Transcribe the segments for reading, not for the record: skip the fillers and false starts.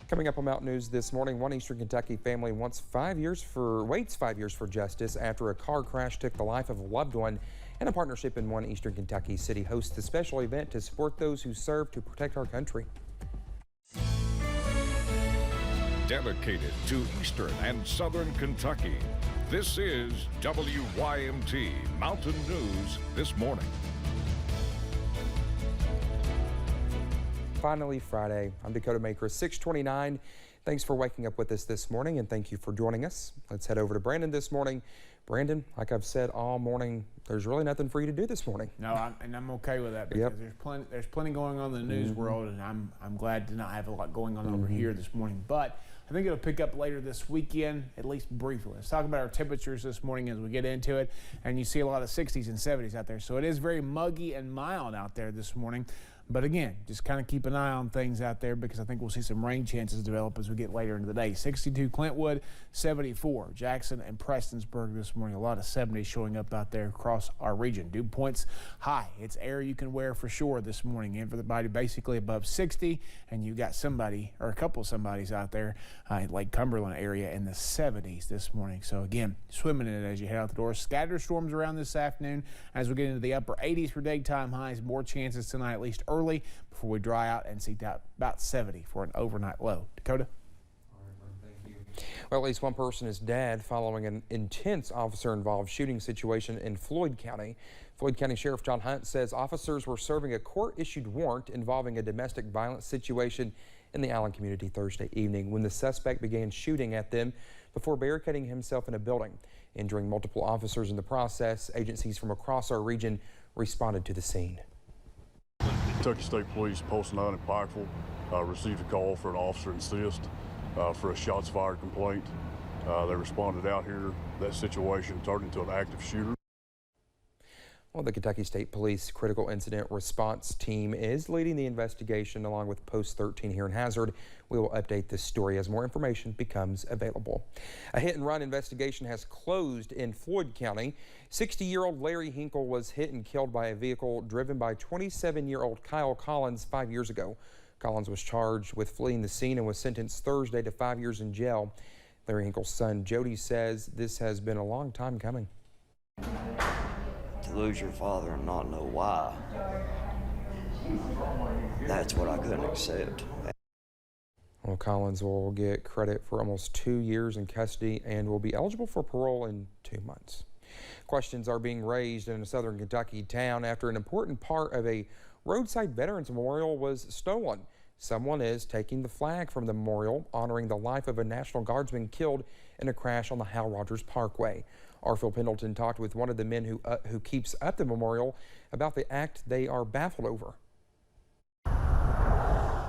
Coming up on Mountain News this morning, one Eastern Kentucky family waits 5 years for justice after a car crash took the life of a loved one. And a partnership in one Eastern Kentucky city hosts a special event to support those who serve to protect our country. Dedicated to Eastern and Southern Kentucky, this is WYMT Mountain News this morning. Finally Friday. I'm Dakota Maker, 6:29. Thanks for waking up with us this morning, and thank you for joining us. Let's head over to Brandon this morning. Brandon, like I've said all morning, there's really nothing for you to do this morning. No, I'm okay with that because there's plenty going on in the news world, and I'm glad to not have a lot going on over here this morning. But I think it'll pick up later this weekend, at least briefly. Let's talk about our temperatures this morning as we get into it, and you see a lot of 60s and 70s out there. So it is very muggy and mild out there this morning. But again, just kind of keep an eye on things out there because I think we'll see some rain chances develop as we get later into the day. 62 Clintwood, 74 Jackson and Prestonsburg this morning. A lot of 70s showing up out there across our region. Dew points high. It's air you can wear for sure this morning. Everybody basically above 60, and you got somebody or a couple of somebodies out there in Lake Cumberland area in the 70s this morning. So again, swimming in it as you head out the door. Scattered storms around this afternoon as we get into the upper 80s for daytime highs. More chances tonight, at least early before we dry out and see about 70 for an overnight low. Dakota? All right, thank you. Well, at least one person is dead following an intense officer-involved shooting situation in Floyd County. Floyd County Sheriff John Hunt says officers were serving a court-issued warrant involving a domestic violence situation in the Allen community Thursday evening when the suspect began shooting at them before barricading himself in a building. Injuring multiple officers in the process, agencies from across our region responded to the scene. Kentucky State Police Post 9 in Pikeville received a call for an officer insist for a shots fired complaint. They responded out here. That situation turned into an active shooter. Well, the Kentucky State Police Critical Incident Response Team is leading the investigation along with Post 13 here in Hazard. We will update this story as more information becomes available. A hit-and-run investigation has closed in Floyd County. 60-year-old Larry Hinkle was hit and killed by a vehicle driven by 27-year-old Kyle Collins 5 years ago. Collins was charged with fleeing the scene and was sentenced Thursday to 5 years in jail. Larry Hinkle's son, Jody, says this has been a long time coming. To lose your father and not know why, that's what I couldn't accept. Well, Collins will get credit for almost 2 years in custody and will be eligible for parole in 2 months. Questions are being raised in a southern Kentucky town after an important part of a roadside veterans memorial was stolen. Someone is taking the flag from the memorial, honoring the life of a National Guardsman killed in a crash on the Hal Rogers Parkway. Arfield Pendleton talked with one of the men who keeps up the memorial about the act they are baffled over.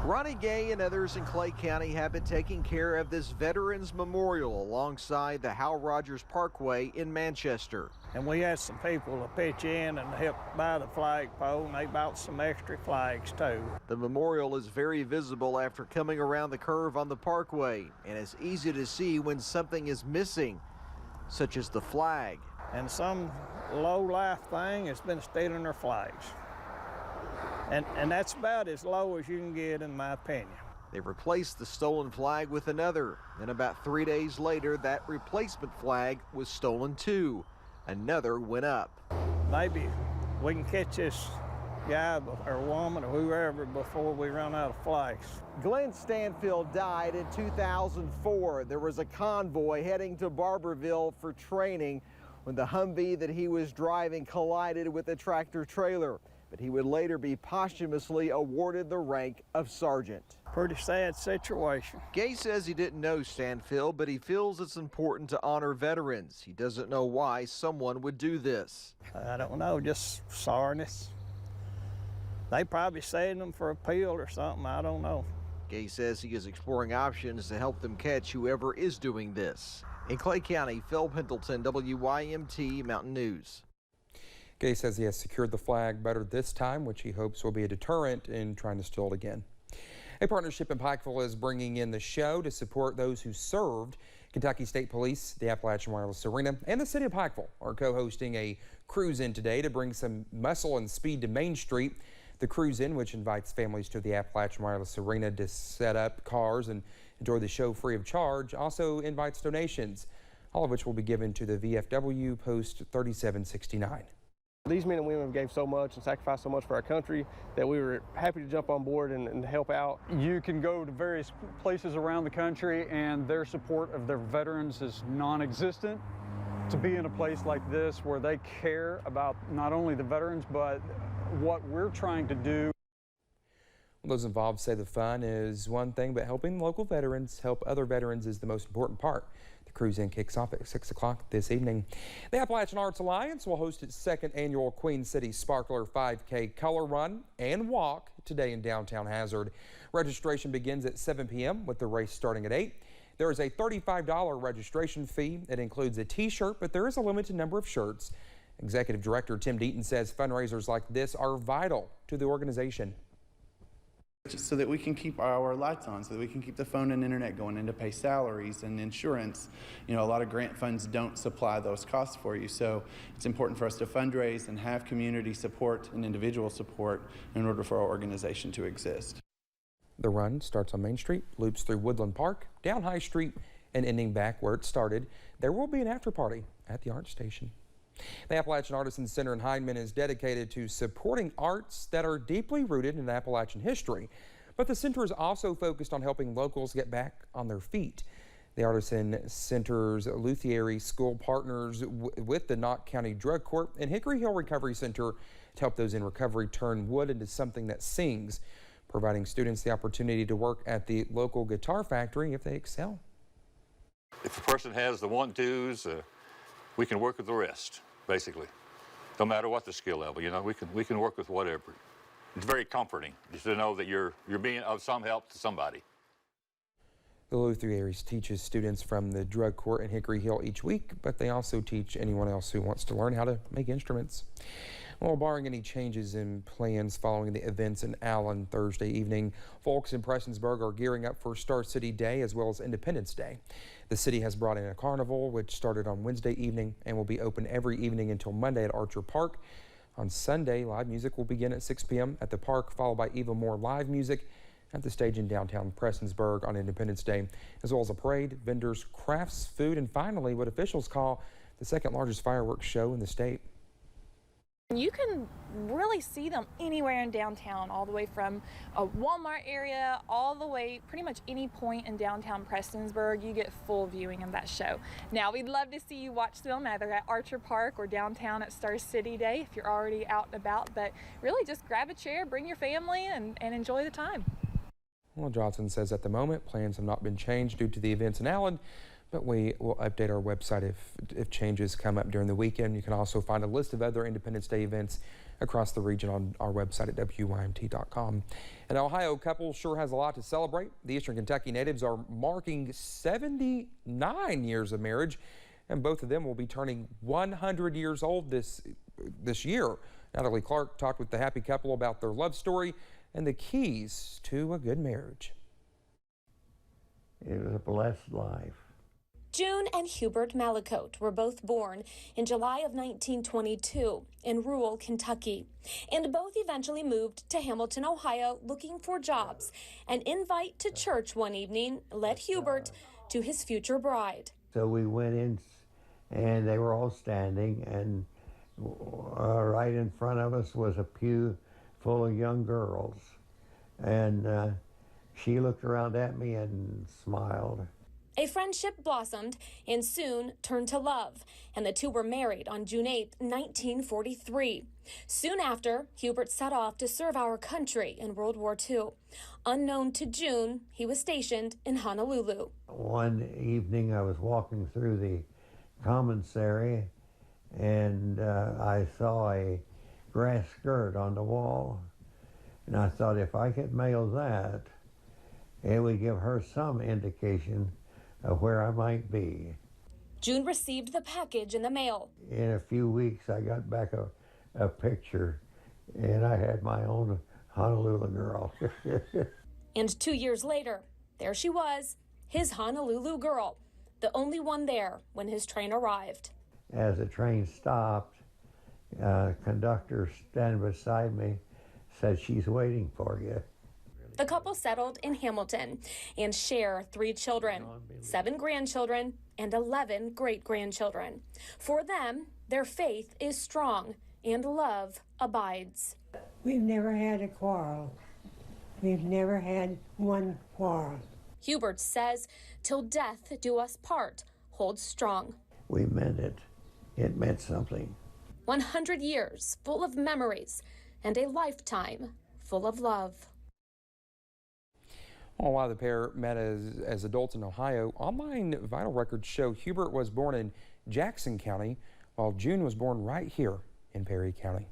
Ronnie Gay and others in Clay County have been taking care of this Veterans Memorial alongside the Hal Rogers Parkway in Manchester. And we had some people to pitch in and help buy the flagpole, and they bought some extra flags too. The memorial is very visible after coming around the curve on the parkway, and it's easy to see when something is missing, such as the flag. And some low-life thing has been stealing their flags. And that's about as low as you can get, in my opinion. They replaced the stolen flag with another. Then about 3 days later, that replacement flag was stolen too. Another went up. Maybe we can catch this guy or woman or whoever before we run out of flags. Glenn Stanfield died in 2004. There was a convoy heading to Barberville for training when the Humvee that he was driving collided with a tractor trailer. But he would later be posthumously awarded the rank of sergeant. Pretty sad situation. Gay says he didn't know Stanfield, but he feels it's important to honor veterans. He doesn't know why someone would do this. I don't know, just sorriness. They probably saved them for appeal or something, I don't know. Gay says he is exploring options to help them catch whoever is doing this. In Clay County, Phil Pendleton, WYMT Mountain News. Gay says he has secured the flag better this time, which he hopes will be a deterrent in trying to steal it again. A partnership in Pikeville is bringing in the show to support those who served. Kentucky State Police, the Appalachian Wireless Arena, and the city of Pikeville are co-hosting a cruise in today to bring some muscle and speed to Main Street. The cruise in, which invites families to the Appalachian Wireless Arena to set up cars and enjoy the show free of charge, also invites donations, all of which will be given to the VFW Post 3769. These men and women gave so much and sacrificed so much for our country that we were happy to jump on board and help out. You can go to various places around the country and their support of their veterans is non-existent. To be in a place like this where they care about not only the veterans but what we're trying to do. Those involved say the fun is one thing, but helping local veterans help other veterans is the most important part. The cruise-in kicks off at 6 o'clock this evening. The Appalachian Arts Alliance will host its second annual Queen City Sparkler 5K Color Run and Walk today in downtown Hazard. Registration begins at 7 p.m. with the race starting at 8. There is a $35 registration fee. It includes a t-shirt, but there is a limited number of shirts. Executive Director Tim Deaton says fundraisers like this are vital to the organization. So that we can keep our lights on, so that we can keep the phone and internet going, and to pay salaries and insurance. You know, a lot of grant funds don't supply those costs for you. So it's important for us to fundraise and have community support and individual support in order for our organization to exist. The run starts on Main Street, loops through Woodland Park, down High Street, and ending back where it started. There will be an after party at the art station. The Appalachian Artisan Center in Hindman is dedicated to supporting arts that are deeply rooted in Appalachian history, but the center is also focused on helping locals get back on their feet. The Artisan Center's Luthieri School partners with the Knott County Drug Court and Hickory Hill Recovery Center to help those in recovery turn wood into something that sings, providing students the opportunity to work at the local guitar factory if they excel. If a person has the one-twos, we can work with the rest, basically. No matter what the skill level, you know, we can work with whatever. It's very comforting just to know that you're being of some help to somebody. The Luthieri teaches students from the drug court in Hickory Hill each week, but they also teach anyone else who wants to learn how to make instruments. Well, barring any changes in plans following the events in Allen Thursday evening, folks in Prestonsburg are gearing up for Star City Day as well as Independence Day. The city has brought in a carnival, which started on Wednesday evening and will be open every evening until Monday at Archer Park. On Sunday, live music will begin at 6 p.m. at the park, followed by even more live music at the stage in downtown Prestonsburg on Independence Day, as well as a parade, vendors, crafts, food, and finally what officials call the second largest fireworks show in the state. You can really see them anywhere in downtown, all the way from a Walmart area, all the way pretty much any point in downtown Prestonsburg. You get full viewing of that show. Now, we'd love to see you watch them either at Archer Park or downtown at Star City Day if you're already out and about, but really just grab a chair, bring your family, and enjoy the time. Well, Johnson says at the moment plans have not been changed due to the events in Allen, but we will update our website if changes come up during the weekend. You can also find a list of other Independence Day events across the region on our website at WYMT.com. An Ohio couple sure has a lot to celebrate. The Eastern Kentucky natives are marking 79 years of marriage, and both of them will be turning 100 years old this year. Natalie Clark talked with the happy couple about their love story and the keys to a good marriage. It was a blessed life. June and Hubert Malicote were both born in July of 1922 in rural Kentucky, and both eventually moved to Hamilton, Ohio, looking for jobs. An invite to church one evening led Hubert to his future bride. So we went in, and they were all standing, and right in front of us was a pew full of young girls, and she looked around at me and smiled. A friendship blossomed and soon turned to love, and the two were married on June 8, 1943. Soon after, Hubert set off to serve our country in World War II. Unknown to June, he was stationed in Honolulu. One evening I was walking through the commissary, and I saw a grass skirt on the wall, and I thought if I could mail that, it would give her some indication of where I might be. June received the package in the mail. In a few weeks, I got back a picture, and I had my own Honolulu girl. And 2 years later, there she was, his Honolulu girl, the only one there when his train arrived. As the train stopped, a conductor standing beside me said she's waiting for you. The couple settled in Hamilton and share 3 children, 7 grandchildren, and 11 great-grandchildren. For them, their faith is strong and love abides. We've never had a quarrel. We've never had one quarrel. Hubert says, till death do us part, holds strong. We meant it. It meant something. 100 years full of memories and a lifetime full of love. Well, while the pair met as adults in Ohio, online vital records show Hubert was born in Jackson County, while June was born right here in Perry County.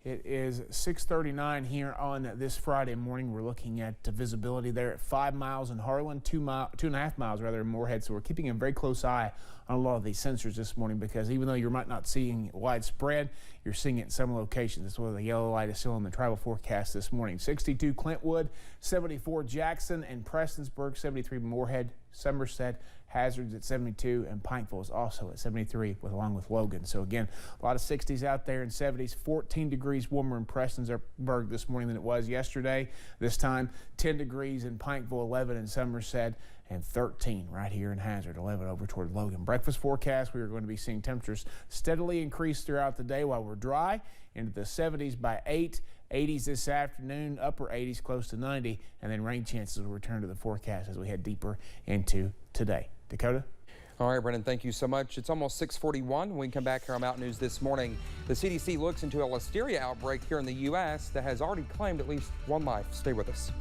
It is 6:39 here on this Friday morning. We're looking at visibility there at 5 miles in Harlan, 2.5 miles rather in Moorhead. So we're keeping a very close eye on a lot of these sensors this morning, because even though you might not seeing widespread, you're seeing it in some locations. That's why the yellow light is still in the travel forecast this morning. 62 Clintwood, 74 Jackson and Prestonsburg, 73 Moorhead, Somerset, Hazards at 72, and Pikeville is also at 73 along with Logan. So again, a lot of 60s out there and 70s. 14 degrees warmer in Prestonsburg this morning than it was yesterday. This time 10 degrees in Pikeville, 11 in Somerset, and 13 right here in Hazard, 11 over toward Logan. Breakfast forecast, we are going to be seeing temperatures steadily increase throughout the day while we're dry into the 70s by 8. 80s this afternoon, upper 80s close to 90, and then rain chances will return to the forecast as we head deeper into today. Dakota? All right, Brennan, thank you so much. It's almost 6:41. When we come back here on Mountain News this morning, the CDC looks into a listeria outbreak here in the U.S. that has already claimed at least one life. Stay with us.